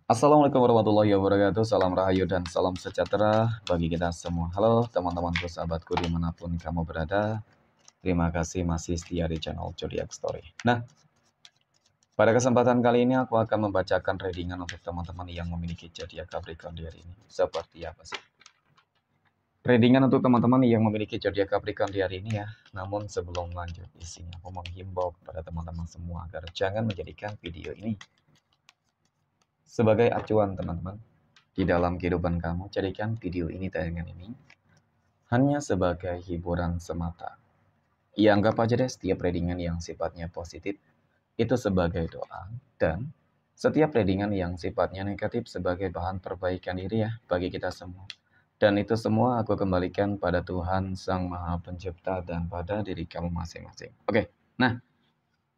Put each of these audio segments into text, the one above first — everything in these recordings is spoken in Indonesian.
Assalamualaikum warahmatullahi wabarakatuh. Salam rahayu dan salam sejahtera bagi kita semua. Halo teman-temanku, sahabatku dimanapun kamu berada. Terima kasih masih setia di channel Zodiac Story. Nah, pada kesempatan kali ini aku akan membacakan readingan untuk teman-teman yang memiliki zodiak Capricorn di hari ini. Seperti apa sih? Readingan untuk teman-teman yang memiliki zodiak Capricorn di hari ini ya. Namun sebelum lanjut di sini aku menghimbau kepada teman-teman semua agar jangan menjadikan video ini sebagai acuan teman-teman di dalam kehidupan kamu. Jadikan video ini, tayangan ini, hanya sebagai hiburan semata. Ya, anggap aja deh setiap readingan yang sifatnya positif itu sebagai doa, dan setiap readingan yang sifatnya negatif sebagai bahan perbaikan diri ya bagi kita semua. Dan itu semua aku kembalikan pada Tuhan Sang Maha Pencipta dan pada diri kamu masing-masing. Oke, nah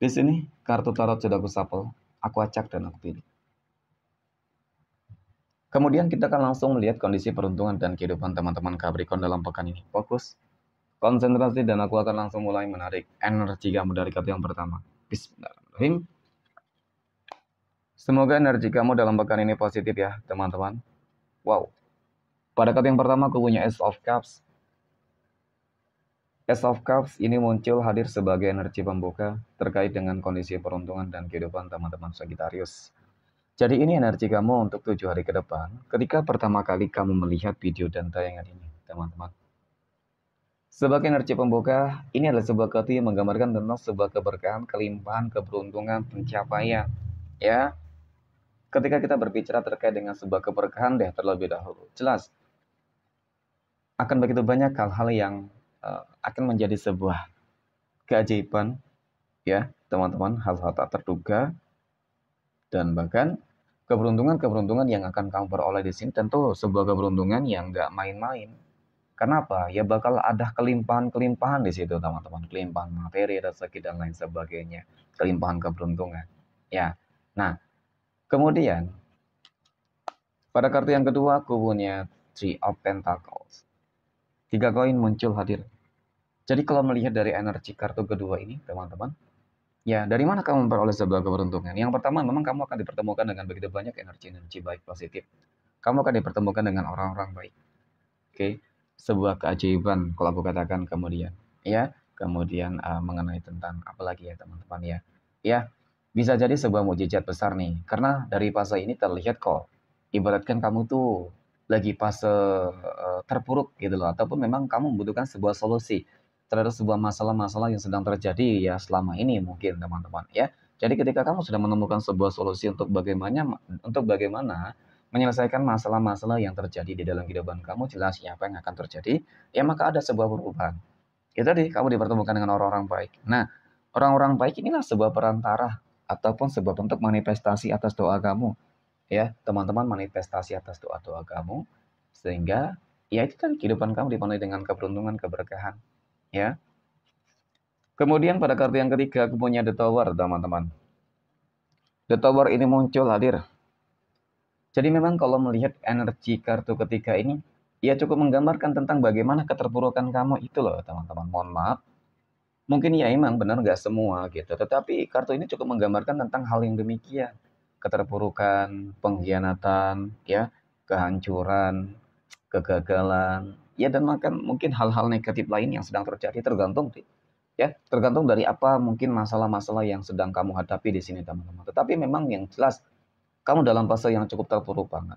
di sini kartu tarot sudah aku shuffle, aku acak dan aku pilih. Kemudian kita akan langsung melihat kondisi peruntungan dan kehidupan teman-teman Capricorn dalam pekan ini. Fokus, konsentrasi, dan aku akan langsung mulai menarik energi kamu dari kartu yang pertama. Bismillahirrahmanirrahim. Semoga energi kamu dalam pekan ini positif ya teman-teman. Wow. Pada kartu yang pertama aku punya Ace of Cups. Ace of Cups ini muncul hadir sebagai energi pembuka terkait dengan kondisi peruntungan dan kehidupan teman-teman Sagittarius. Jadi ini energi kamu untuk 7 hari ke depan ketika pertama kali kamu melihat video dan tayangan ini, teman-teman. Sebagai energi pembuka, ini adalah sebuah kartu yang menggambarkan tentang sebuah keberkahan, kelimpahan, keberuntungan, pencapaian. Ya, ketika kita berbicara terkait dengan sebuah keberkahan deh terlebih dahulu, jelas akan begitu banyak hal-hal yang akan menjadi sebuah keajaiban, ya teman-teman, hal-hal tak terduga, dan bahkan keberuntungan-keberuntungan yang akan kamu peroleh di sini tentu sebuah keberuntungan yang nggak main-main. Kenapa? Ya bakal ada kelimpahan-kelimpahan di situ teman-teman, kelimpahan materi, rezeki dan lain sebagainya, kelimpahan keberuntungan. Ya. Nah, kemudian pada kartu yang kedua aku punya Three of Pentacles. 3 koin muncul hadir. Jadi kalau melihat dari energi kartu kedua ini, teman-teman, ya, dari mana kamu memperoleh sebuah keberuntungan? Yang pertama, memang kamu akan dipertemukan dengan begitu banyak energi-energi baik positif. Kamu akan dipertemukan dengan orang-orang baik. Oke, sebuah keajaiban kalau aku katakan kemudian. Ya, kemudian mengenai tentang apa lagi ya teman-teman ya. Ya, bisa jadi sebuah mukjizat besar nih. Karena dari fase ini terlihat kok, ibaratkan kamu tuh lagi fase terpuruk gitu loh. Ataupun memang kamu membutuhkan sebuah solusi terhadap sebuah masalah-masalah yang sedang terjadi ya selama ini mungkin teman-teman ya. Jadi ketika kamu sudah menemukan sebuah solusi untuk bagaimana menyelesaikan masalah-masalah yang terjadi di dalam kehidupan kamu, jelas ya apa yang akan terjadi, ya maka ada sebuah perubahan. Itu tadi, kamu dipertemukan dengan orang-orang baik. Nah, orang-orang baik inilah sebuah perantara ataupun sebuah bentuk manifestasi atas doa kamu. Ya, teman-teman, manifestasi atas doa-doa kamu. Sehingga, ya itu tadi, kehidupan kamu dipenuhi dengan keberuntungan, keberkahan. Ya. Kemudian pada kartu yang ketiga, aku punya The Tower, teman-teman. The Tower ini muncul hadir. Jadi memang kalau melihat energi kartu ketiga ini, ya cukup menggambarkan tentang bagaimana keterpurukan kamu itu loh teman-teman. Mohon maaf, mungkin ya emang benar nggak semua gitu. Tetapi kartu ini cukup menggambarkan tentang hal yang demikian. Keterpurukan, pengkhianatan, ya, kehancuran, kegagalan, ya dan mungkin hal-hal negatif lain yang sedang terjadi tergantung ya, tergantung dari apa mungkin masalah-masalah yang sedang kamu hadapi di sini teman-teman. Tetapi memang yang jelas kamu dalam fase yang cukup terpuruk banget.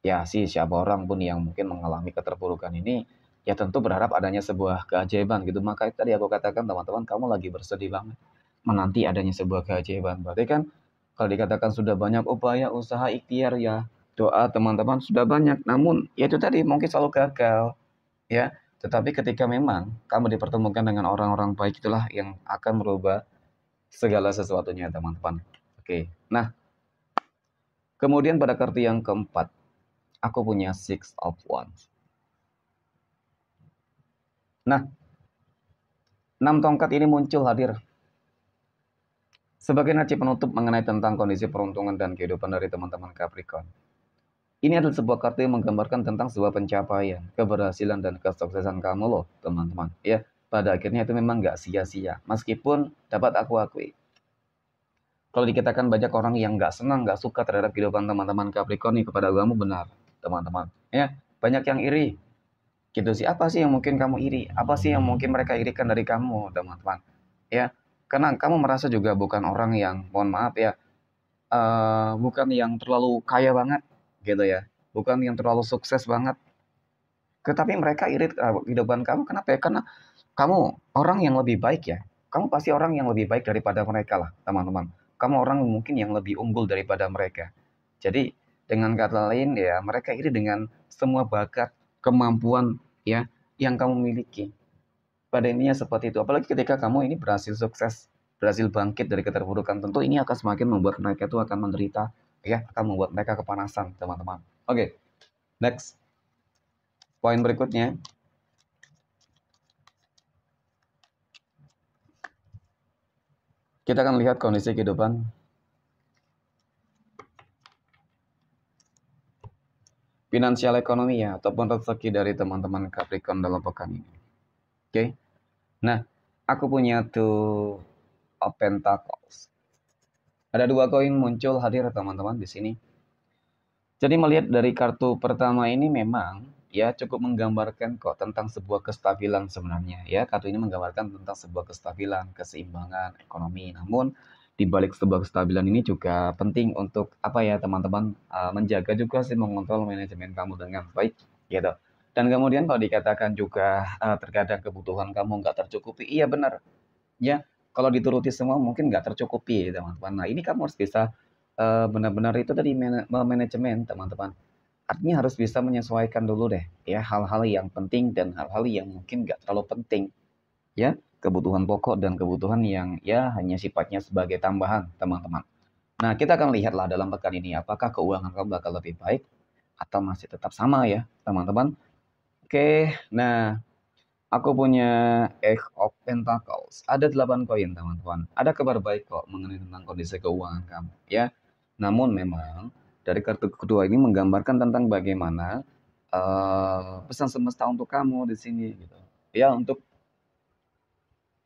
Ya sih, siapa orang pun yang mungkin mengalami keterpurukan ini, ya tentu berharap adanya sebuah keajaiban gitu. Maka tadi aku katakan teman-teman, kamu lagi bersedih banget menanti adanya sebuah keajaiban. Berarti kan kalau dikatakan sudah banyak upaya, usaha, ikhtiar ya, doa teman-teman sudah banyak. Namun ya itu tadi mungkin selalu gagal ya. Tetapi ketika memang kamu dipertemukan dengan orang-orang baik, itulah yang akan merubah segala sesuatunya teman-teman. Oke. Nah, kemudian pada kartu yang keempat, aku punya Six of Wands. Nah, 6 tongkat ini muncul hadir sebagai energi penutup mengenai tentang kondisi peruntungan dan kehidupan dari teman-teman Capricorn. Ini adalah sebuah kartu yang menggambarkan tentang sebuah pencapaian, keberhasilan, dan kesuksesan kamu loh, teman-teman. Ya, pada akhirnya itu memang nggak sia-sia. Meskipun dapat aku akui, Kalau dikatakan banyak orang yang nggak senang, nggak suka terhadap kehidupan teman-teman Capricorn nih, kepada kamu benar, teman-teman. Ya, banyak yang iri. Gitu sih. Apa sih yang mungkin kamu iri? Apa sih yang mungkin mereka irikan dari kamu, teman-teman? Ya, karena kamu merasa juga bukan orang yang, mohon maaf ya, bukan yang terlalu kaya banget, gitu ya. Bukan yang terlalu sukses banget. Tetapi mereka iri terhadap kehidupan kamu. Kenapa ya? Karena kamu orang yang lebih baik ya. Kamu pasti orang yang lebih baik daripada mereka lah, teman-teman. Kamu orang mungkin yang lebih unggul daripada mereka. Jadi, dengan kata lain ya, mereka iri dengan semua bakat, kemampuan ya yang kamu miliki. Pada intinya seperti itu. Apalagi ketika kamu ini berhasil sukses, berhasil bangkit dari keterpurukan, tentu ini akan semakin membuat mereka itu akan menderita, ya, akan membuat mereka kepanasan, teman-teman. Oke, next. Poin berikutnya, kita akan lihat kondisi kehidupan finansial ekonomi ya, ataupun rezeki dari teman-teman Capricorn dalam pekan ini. Oke. Nah, aku punya tuh Pentacles. Ada dua koin muncul hadir teman-teman di sini. Jadi melihat dari kartu pertama ini memang ya cukup menggambarkan kok tentang sebuah kestabilan sebenarnya ya. Kartu ini menggambarkan tentang sebuah kestabilan, keseimbangan ekonomi. Namun di balik sebuah kestabilan ini juga penting untuk apa ya teman-teman, menjaga juga sih, mengontrol manajemen kamu dengan baik gitu. Dan kemudian kalau dikatakan juga terkadang kebutuhan kamu nggak tercukupi, iya benar ya. Kalau dituruti semua mungkin nggak tercukupi teman-teman. Nah ini kamu harus bisa benar-benar itu tadi manajemen teman-teman. Artinya harus bisa menyesuaikan dulu deh ya hal-hal yang penting dan hal-hal yang mungkin nggak terlalu penting ya, kebutuhan pokok dan kebutuhan yang ya hanya sifatnya sebagai tambahan teman-teman. Nah kita akan lihatlah dalam pekan ini apakah keuangan kamu bakal lebih baik atau masih tetap sama ya teman-teman. Oke, nah aku punya Eight of Pentacles. Ada 8 koin, teman-teman. Ada kabar baik kok mengenai tentang kondisi keuangan kamu, ya. Namun memang dari kartu kedua ini menggambarkan tentang bagaimana pesan semesta untuk kamu di sini gitu. Ya, untuk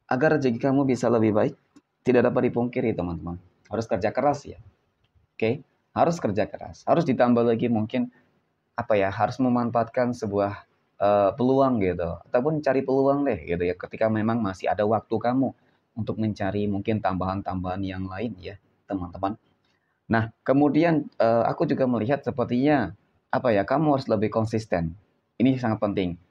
agar rezeki kamu bisa lebih baik, tidak dapat dipungkiri, teman-teman. Harus kerja keras ya. Oke? Harus kerja keras. Harus ditambah lagi mungkin apa ya, harus memanfaatkan sebuah peluang gitu, ataupun cari peluang deh gitu ya, ketika memang masih ada waktu kamu untuk mencari mungkin tambahan-tambahan yang lain ya, teman-teman. Nah, kemudian aku juga melihat sepertinya apa ya, kamu harus lebih konsisten. Ini sangat penting.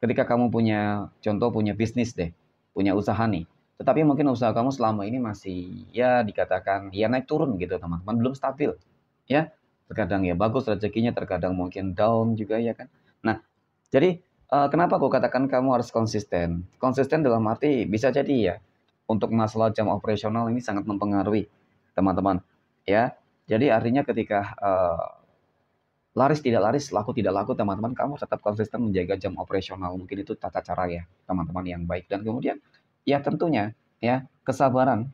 Ketika kamu punya contoh punya bisnis deh, punya usaha nih, tetapi mungkin usaha kamu selama ini masih ya dikatakan ya naik turun gitu teman-teman, belum stabil ya. Terkadang ya bagus rezekinya, terkadang mungkin down juga ya kan. Nah, jadi kenapa aku katakan kamu harus konsisten? Konsisten dalam arti bisa jadi ya, untuk masalah jam operasional ini sangat mempengaruhi teman-teman ya. Jadi artinya ketika laris tidak laris, laku tidak laku, teman-teman, kamu tetap konsisten menjaga jam operasional. Mungkin itu tata cara ya, teman-teman yang baik. Dan kemudian, ya tentunya, ya kesabaran.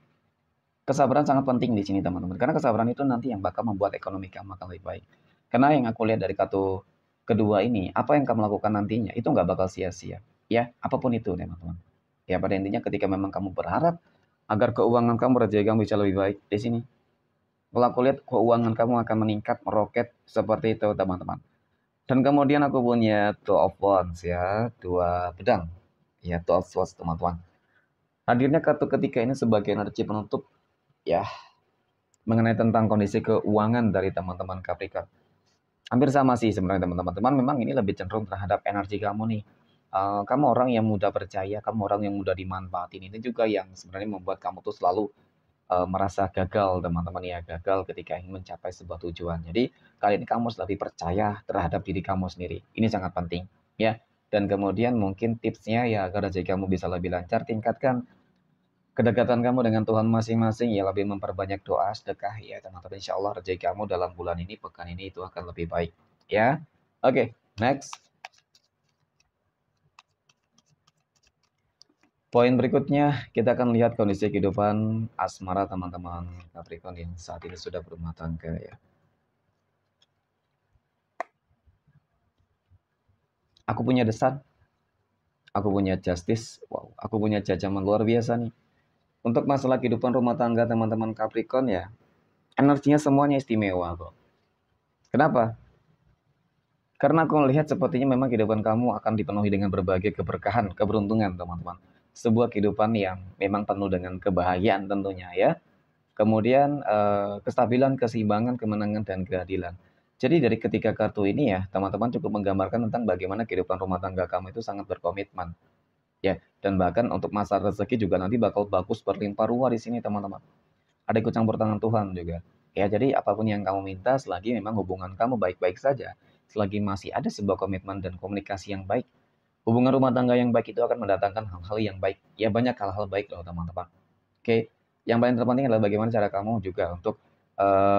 Kesabaran sangat penting di sini, teman-teman. Karena kesabaran itu nanti yang bakal membuat ekonomi kamu akan lebih baik. Karena yang aku lihat dari kartu kedua ini, apa yang kamu lakukan nantinya, itu nggak bakal sia-sia. Ya, apapun itu, teman-teman. Ya, pada intinya ketika memang kamu berharap agar keuangan kamu, rezeki kamu bisa lebih baik di sini, kalau aku lihat keuangan kamu akan meningkat, meroket seperti itu teman-teman. Dan kemudian aku punya Two of Wands ya, dua pedang. Ya, Two of Swords teman-teman. Hadirnya kartu ketiga ini sebagai energi penutup ya, mengenai tentang kondisi keuangan dari teman-teman Capricorn. Hampir sama sih sebenarnya teman-teman. Teman memang ini lebih cenderung terhadap energi kamu nih. Kamu orang yang mudah percaya, kamu orang yang mudah dimanfaatin. Ini juga yang sebenarnya membuat kamu tuh selalu merasa gagal teman-teman ya, gagal ketika ingin mencapai sebuah tujuan. Jadi kali ini kamu harus lebih percaya terhadap diri kamu sendiri. Ini sangat penting ya. Dan kemudian mungkin tipsnya ya agar rezeki kamu bisa lebih lancar, tingkatkan kedekatan kamu dengan Tuhan masing-masing ya, lebih memperbanyak doa, sedekah ya teman-teman. Insya Allah rezeki kamu dalam bulan ini, pekan ini itu akan lebih baik ya. Oke, next. Poin berikutnya, kita akan lihat kondisi kehidupan asmara teman-teman Capricorn yang saat ini sudah berumah tangga ya. Aku punya The Sun, aku punya Justice, wow, aku punya jajaman luar biasa nih. Untuk masalah kehidupan rumah tangga teman-teman Capricorn ya, Energinya semuanya istimewa kok. Kenapa? Karena aku melihat sepertinya memang kehidupan kamu akan dipenuhi dengan berbagai keberkahan, keberuntungan, teman-teman. Sebuah kehidupan yang memang penuh dengan kebahagiaan tentunya ya. Kemudian kestabilan, keseimbangan, kemenangan, dan keadilan. Jadi dari ketiga kartu ini ya, teman-teman cukup menggambarkan tentang bagaimana kehidupan rumah tangga kamu itu sangat berkomitmen. Ya, dan bahkan untuk masa rezeki juga nanti bakal bagus berlimpah ruah di sini, teman-teman. Ada ikut campur tangan Tuhan juga. Ya, jadi apapun yang kamu minta selagi memang hubungan kamu baik-baik saja, selagi masih ada sebuah komitmen dan komunikasi yang baik, hubungan rumah tangga yang baik itu akan mendatangkan hal-hal yang baik. Ya, banyak hal-hal baik loh, teman-teman. Oke, yang paling terpenting adalah bagaimana cara kamu juga untuk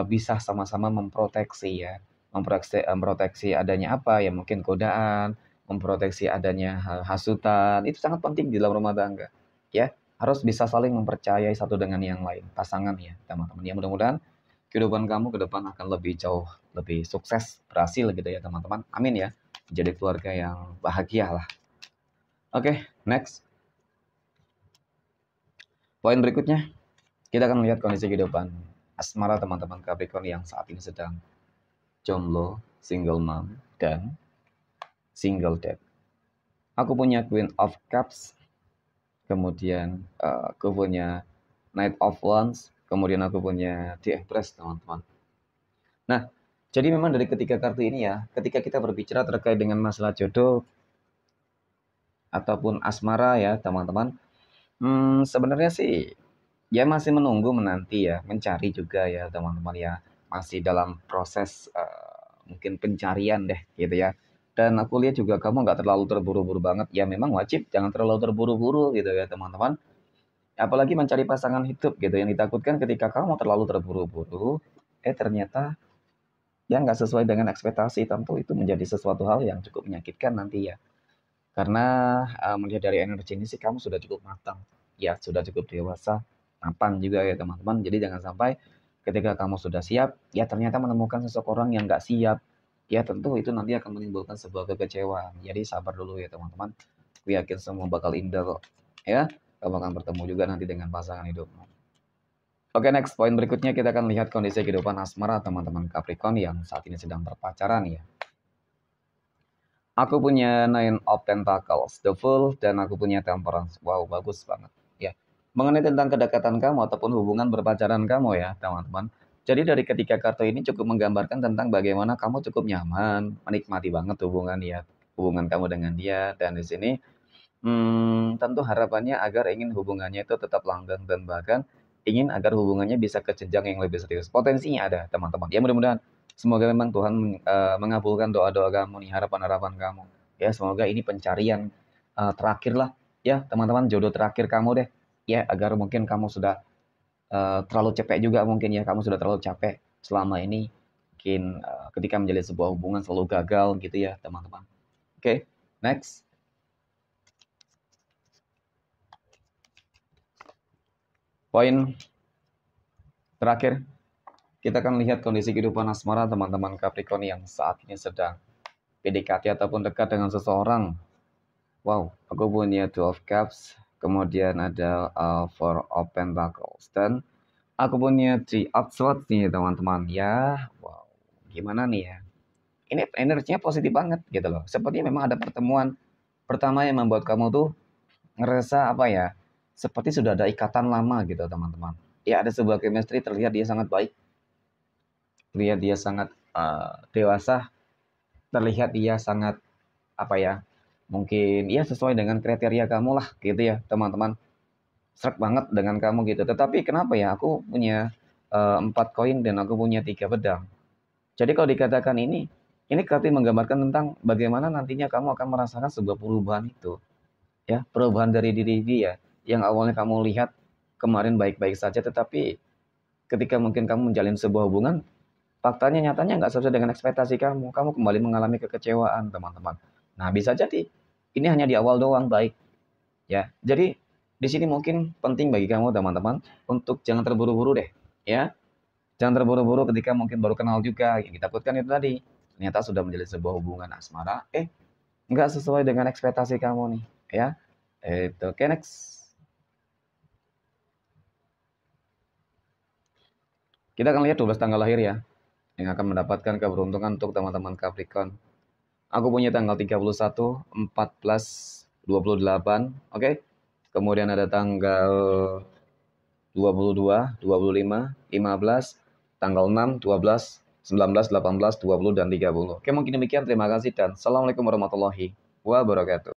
bisa sama-sama memproteksi ya, memproteksi adanya apa ya, mungkin godaan, memproteksi adanya hasutan, itu sangat penting di dalam rumah tangga. Ya, harus bisa saling mempercayai satu dengan yang lain, pasangan ya, teman-teman. Ya, mudah-mudahan kehidupan kamu ke depan akan lebih jauh, lebih sukses, berhasil gitu ya, teman-teman. Amin ya. Jadi keluarga yang bahagia lah. Oke, next. Poin berikutnya, kita akan melihat kondisi kehidupan asmara teman-teman Capricorn yang saat ini sedang jomblo, single mom, dan single dad. Aku punya Queen of Cups, kemudian aku punya Knight of Wands, kemudian aku punya The Empress, teman-teman. Nah, jadi memang dari ketiga kartu ini ya, ketika kita berbicara terkait dengan masalah jodoh ataupun asmara ya, teman-teman, sebenarnya sih ya masih menunggu menanti ya, mencari juga ya teman-teman ya. Masih dalam proses mungkin pencarian deh gitu ya. Dan aku lihat juga kamu nggak terlalu terburu-buru banget. Ya memang wajib jangan terlalu terburu-buru gitu ya teman-teman. Apalagi mencari pasangan hidup gitu. Yang ditakutkan ketika kamu terlalu terburu-buru, ternyata ya nggak sesuai dengan ekspektasi. Tentu itu menjadi sesuatu hal yang cukup menyakitkan nanti ya. Karena melihat dari energi ini sih kamu sudah cukup matang. Ya sudah cukup dewasa, mapan juga ya teman-teman. Jadi jangan sampai ketika kamu sudah siap, ya ternyata menemukan seseorang yang nggak siap. Ya tentu itu nanti akan menimbulkan sebuah kekecewaan. Jadi sabar dulu ya teman-teman. Aku yakin semua bakal indah kok. Ya, kamu akan bertemu juga nanti dengan pasangan hidupmu. Oke, next poin berikutnya kita akan lihat kondisi kehidupan asmara teman-teman Capricorn yang saat ini sedang berpacaran ya. Aku punya Nine of Pentacles, The Fool, dan aku punya Temperance. Wow, bagus banget. Ya, mengenai tentang kedekatan kamu ataupun hubungan berpacaran kamu ya, teman-teman. Jadi dari ketiga kartu ini cukup menggambarkan tentang bagaimana kamu cukup nyaman, menikmati banget hubungan ya, hubungan kamu dengan dia. Dan di sini tentu harapannya agar ingin hubungannya itu tetap langgeng dan bahkan ingin agar hubungannya bisa ke jenjang yang lebih serius. Potensinya ada, teman-teman. Ya mudah-mudahan semoga memang Tuhan mengabulkan doa-doa kamu nih, harapan-harapan kamu. Ya semoga ini pencarian terakhir lah, ya teman-teman, jodoh terakhir kamu deh. Ya agar mungkin kamu sudah terlalu capek juga mungkin ya, kamu sudah terlalu capek selama ini. Mungkin ketika menjalin sebuah hubungan selalu gagal gitu ya, teman-teman. Oke, next. Poin terakhir, kita akan lihat kondisi kehidupan asmara teman-teman Capricorn yang saat ini sedang PDKT ataupun dekat dengan seseorang. Wow, aku punya Two of Cups, kemudian ada Four of Pentacles, dan aku punya Three of Swords nih teman-teman. Ya, wow, gimana nih ya? Ini energinya positif banget gitu loh. Sepertinya memang ada pertemuan pertama yang membuat kamu tuh ngerasa apa ya? Seperti sudah ada ikatan lama gitu teman-teman. Ya ada sebuah chemistry, terlihat dia sangat baik, terlihat dia sangat dewasa, terlihat dia sangat apa ya, mungkin ya sesuai dengan kriteria kamu lah gitu ya teman-teman, serak banget dengan kamu gitu. Tetapi kenapa ya aku punya 4 koin dan aku punya 3 pedang. Jadi kalau dikatakan ini berarti menggambarkan tentang bagaimana nantinya kamu akan merasakan sebuah perubahan itu ya, perubahan dari diri dia yang awalnya kamu lihat kemarin baik-baik saja, tetapi ketika mungkin kamu menjalin sebuah hubungan, faktanya nyatanya nggak sesuai dengan ekspektasi kamu. Kamu kembali mengalami kekecewaan, teman-teman. Nah, bisa jadi ini hanya di awal doang baik, ya. Jadi di sini mungkin penting bagi kamu, teman-teman, untuk jangan terburu-buru deh, ya. Jangan terburu-buru ketika mungkin baru kenal juga. Yang kita takutkan itu tadi, ternyata sudah menjadi sebuah hubungan asmara, nggak sesuai dengan ekspektasi kamu nih, ya. Itu, oke, next. Kita akan lihat 12 tanggal lahir ya, yang akan mendapatkan keberuntungan untuk teman-teman Capricorn. Aku punya tanggal 31, 14, 28, oke? Kemudian ada tanggal 22, 25, 15, tanggal 6, 12, 19, 18, 20, dan 30. Oke, mungkin demikian. Terima kasih dan Assalamualaikum warahmatullahi wabarakatuh.